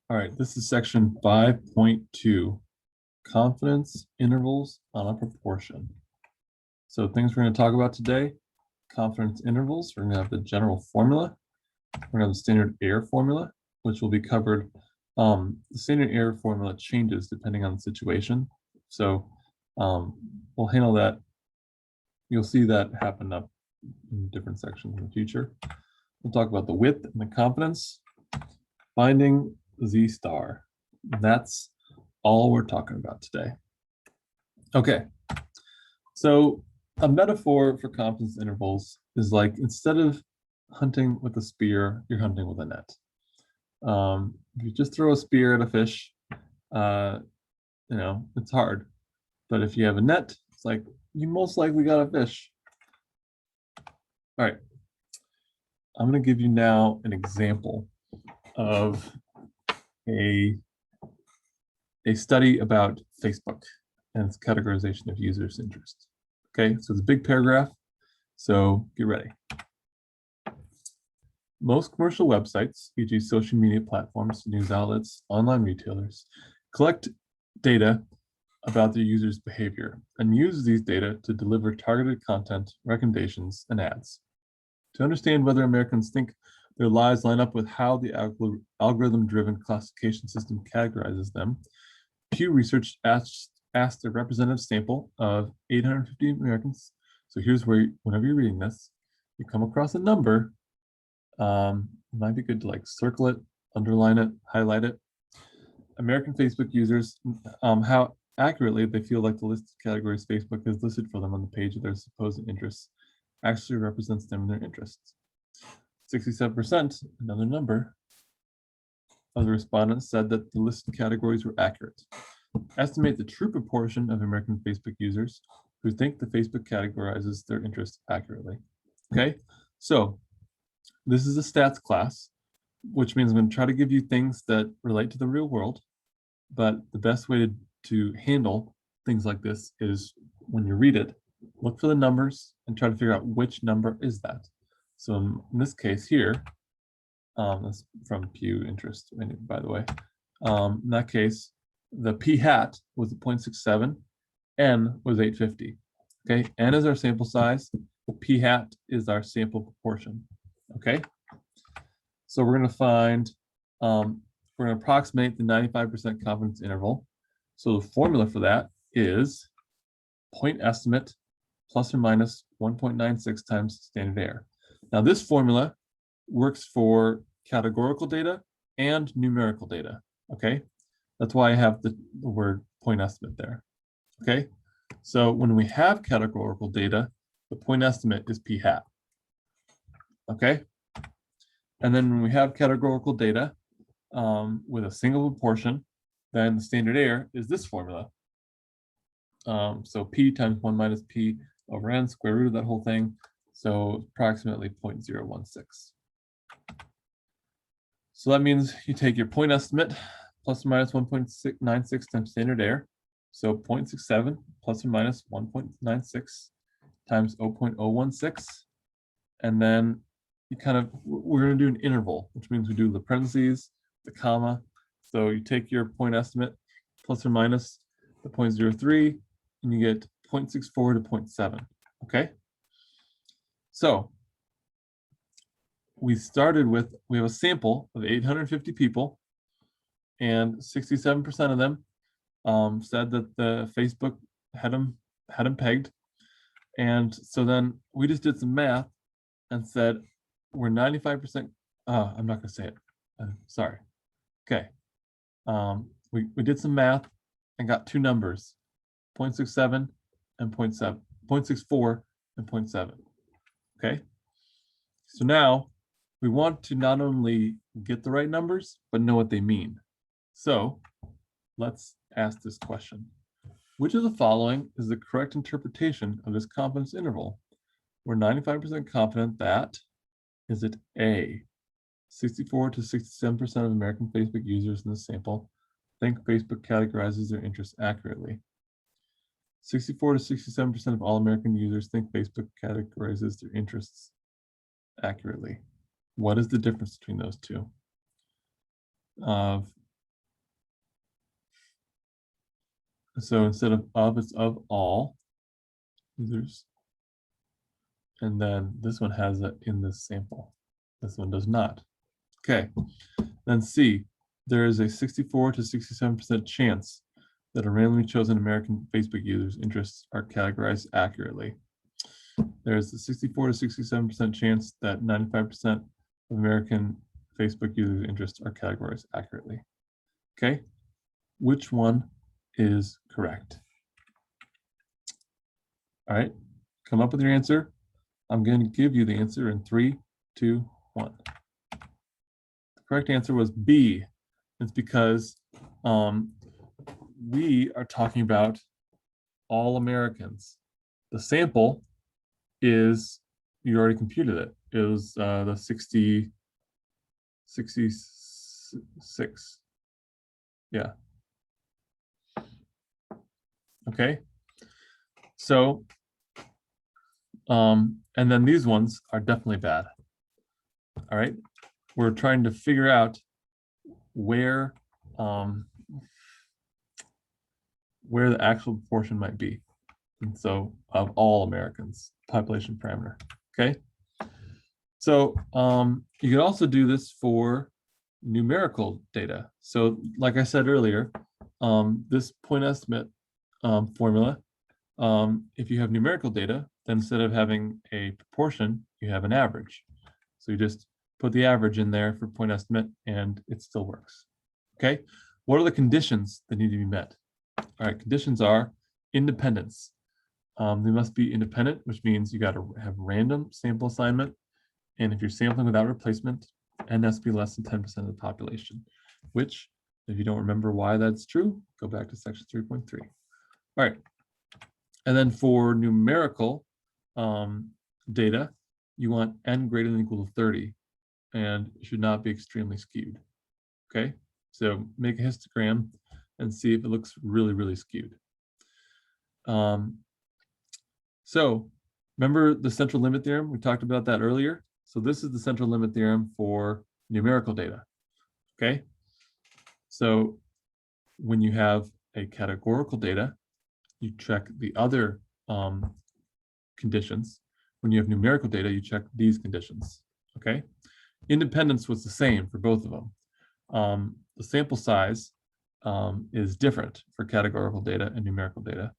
All right, this is section 5.2, confidence intervals on a proportion. So things we're going to talk about today, confidence intervals. We're going to have the general formula. We're going to have the standard error formula, which will be covered. The standard error formula changes depending on the situation. So we'll handle that. You'll see that happen up in different sections in the future. We'll talk about the width and the confidence, finding Z star. That's all we're talking about today. Okay, so a metaphor for confidence intervals is like instead of hunting with a spear, you're hunting with a net. If you just throw a spear at a fish, it's hard. But if you have a net, it's like you most likely got a fish. All right, I'm going to give you now an example of a study about Facebook and its categorization of users' interests. Okay, so it's a big paragraph, so get ready. Most commercial websites, e.g. social media platforms, news outlets, online retailers, collect data about their users' behavior and use these data to deliver targeted content, recommendations, and ads. To understand whether Americans think their lives line up with how the algorithm-driven classification system categorizes them, Pew Research asked a representative sample of 850 Americans. So here's where, whenever you're reading this, you come across a number, it might be good to like circle it, underline it, highlight it. American Facebook users, how accurately they feel like the list of categories Facebook has listed for them on the page of their supposed interests actually represents them and their interests. 67%, another number, of the respondents said that the listed categories were accurate. Estimate the true proportion of American Facebook users who think the Facebook categorizes their interests accurately. Okay, so this is a stats class, which means I'm going to try to give you things that relate to the real world, but the best way to handle things like this is when you read it, look for the numbers and try to figure out which number is that. So in this case here, that's from Pew Interest, by the way. In that case, the p hat was 0.67, n was 850. Okay, n is our sample size, the p hat is our sample proportion. Okay, so we're going to find, we're going to approximate the 95% confidence interval. So the formula for that is point estimate plus or minus 1.96 times standard error. Now this formula works for categorical data and numerical data. Okay, that's why I have the word point estimate there. Okay, so when we have categorical data, the point estimate is p hat. Okay, and then when we have categorical data with a single proportion, then the standard error is this formula. So p times 1 minus p over n, square root of that whole thing, so approximately 0.016. So that means you take your point estimate plus or minus 1.96 times standard error. So 0.67 plus or minus 1.96 times 0.016. And then you we're going to do an interval, which means we do the parentheses, the comma. So you take your point estimate plus or minus the 0.03, and you get 0.64 to 0.7. Okay. So we started with, we have a sample of 850 people, and 67% of them said that the Facebook had them pegged. And so then we just did some math and said we're 95%. I'm not going to say it. Sorry. Okay. We did some math and got two numbers, 0.67 and 0.7, 0.64 and 0.7. Okay. So now we want to not only get the right numbers, but know what they mean. So let's ask this question. Which of the following is the correct interpretation of this confidence interval? We're 95% confident that, is it A, 64 to 67% of American Facebook users in the sample think Facebook categorizes their interests accurately. 64 to 67% of all American users think Facebook categorizes their interests accurately. What is the difference between those two? So instead of, it's of all users. And then this one has it in this sample. This one does not. Okay. Then C, there is a 64 to 67% chance that a randomly chosen American Facebook user's interests are categorized accurately. There is a 64 to 67% chance that 95% of American Facebook users' interests are categorized accurately. Okay, which one is correct? All right, come up with your answer. I'm going to give you the answer in 3, 2, 1. The correct answer was B. It's because we are talking about all Americans. The sample is, you already computed it. It was the 66. Yeah. Okay. So, and then these ones are definitely bad. All right. We're trying to figure out where the actual proportion might be. And so of all Americans, population parameter. Okay. So you could also do this for numerical data. So like I said earlier, this point estimate formula, if you have numerical data, then instead of having a proportion, you have an average. So you just put the average in there for point estimate and it still works. Okay. What are the conditions that need to be met? All right, conditions are independence. They must be independent, which means you got to have random sample assignment. And if you're sampling without replacement, N has to be less than 10% of the population, which, if you don't remember why that's true, go back to section 3.3. All right. And then for numerical data, you want N greater than or equal to 30, and it should not be extremely skewed. Okay, so make a histogram and see if it looks really, really skewed. So remember the central limit theorem? We talked about that earlier. So this is the central limit theorem for numerical data. Okay, so when you have a categorical data, you check the other conditions. When you have numerical data, you check these conditions. Okay, independence was the same for both of them. The sample size is different for categorical data and numerical data.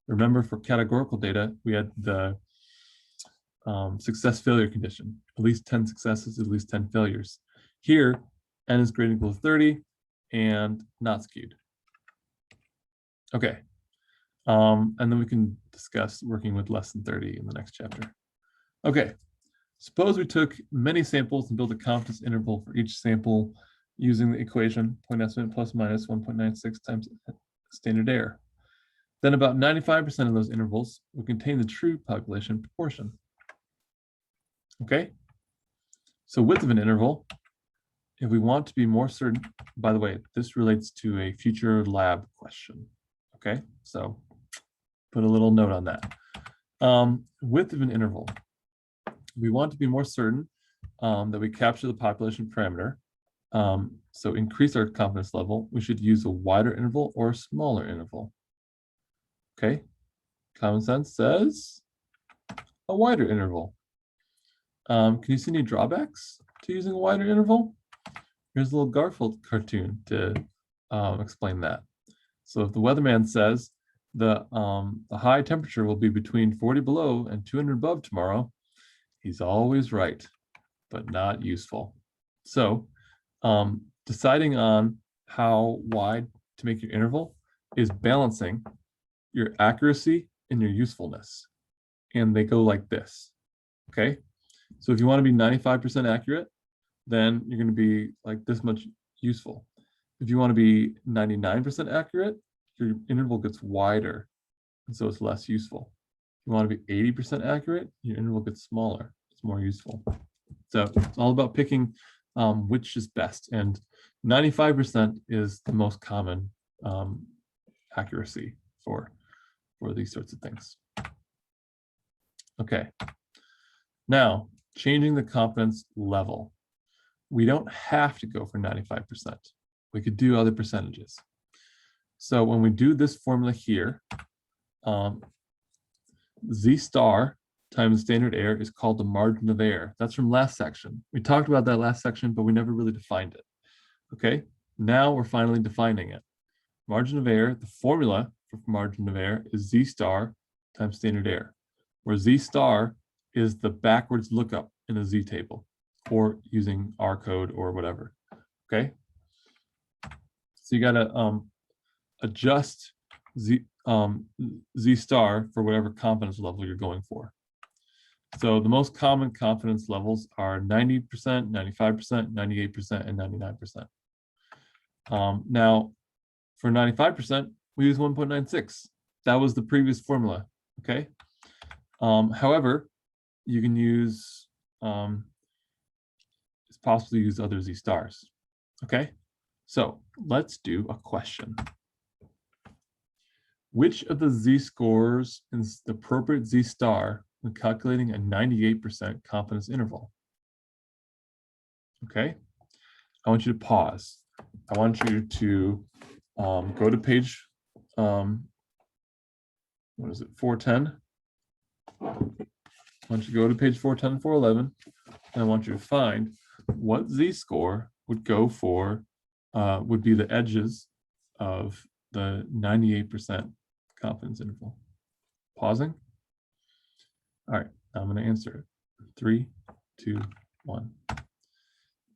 Remember, for categorical data, we had the success failure condition, at least 10 successes, at least 10 failures. Here, N is greater than or equal to 30 and not skewed. Okay, and then we can discuss working with less than 30 in the next chapter. Okay, suppose we took many samples and built a confidence interval for each sample using the equation point estimate plus minus 1.96 times standard error. Then about 95% of those intervals will contain the true population proportion. Okay, so width of an interval, if we want to be more certain, by the way, this relates to a future lab question. Okay, so put a little note on that. Width of an interval, we want to be more certain that we capture the population parameter. So increase our confidence level, we should use a wider interval or a smaller interval. Okay, common sense says a wider interval. Can you see any drawbacks to using a wider interval? Here's a little Garfield cartoon to explain that. So if the weatherman says the high temperature will be between 40 below and 200 above tomorrow, he's always right, but not useful. So deciding on how wide to make your interval is balancing your accuracy and your usefulness. And they go like this, okay? So if you want to be 95% accurate, then you're going to be like this much useful. If you want to be 99% accurate, your interval gets wider, and so it's less useful. If you want to be 80% accurate, your interval gets smaller. It's more useful. So it's all about picking which is best, and 95% is the most common accuracy for these sorts of things. Okay. Now, changing the confidence level. We don't have to go for 95%. We could do other percentages. So when we do this formula here, Z star times standard error is called the margin of error. That's from last section. We talked about that last section, but we never really defined it. Okay, now we're finally defining it. Margin of error, the formula for margin of error is Z star times standard error, where Z star is the backwards lookup in a Z table or using R code or whatever. Okay, so you got to adjust Z star for whatever confidence level you're going for. So the most common confidence levels are 90%, 95%, 98%, and 99%. Now, for 95%, we use 1.96. That was the previous formula, okay? However, you can use, it's possible to use other Z stars, okay? So let's do a question. Which of the Z scores is the appropriate Z star when calculating a 98% confidence interval? Okay, I want you to pause. I want you to go to page, what is it, 410? I want you to go to page 410 and 411, and I want you to find what Z score would go for, would be the edges of the 98% confidence interval. Pausing. All right, I'm going to answer it. 3, 2, 1.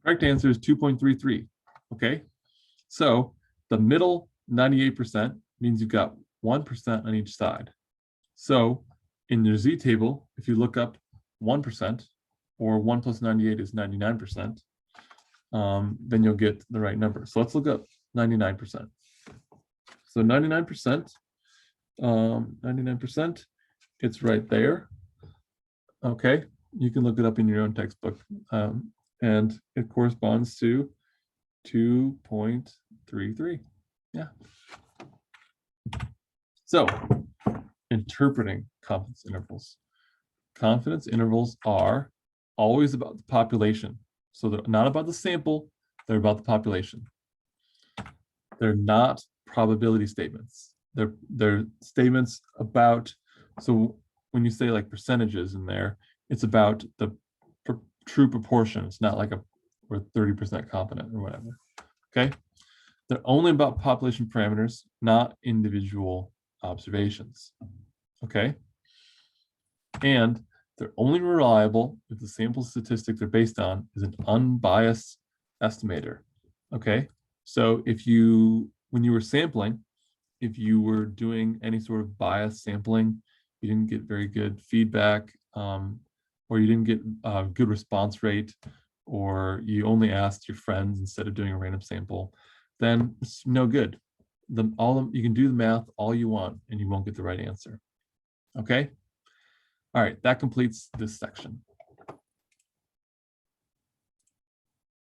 Correct answer is 2.33. Okay, so the middle 98% means you've got 1% on each side. So in your Z table, if you look up 1%, or 1 plus 98 is 99%, then you'll get the right number. So let's look up 99%. So 99%, 99%, it's right there. Okay, you can look it up in your own textbook, and it corresponds to 2.33. Yeah. So, interpreting confidence intervals. Confidence intervals are always about the population. So they're not about the sample, they're about the population. They're not probability statements. They're statements about, so when you say like percentages in there, it's about the true proportion. It's not like we're 30% confident or whatever. Okay, they're only about population parameters, not individual observations. Okay, and they're only reliable if the sample statistic they're based on is an unbiased estimator. Okay, so if you, when you were sampling, if you were doing any sort of biased sampling, you didn't get very good feedback, or you didn't get a good response rate, or you only asked your friends instead of doing a random sample, then it's no good. You can do the math all you want and you won't get the right answer. Okay? All right, that completes this section.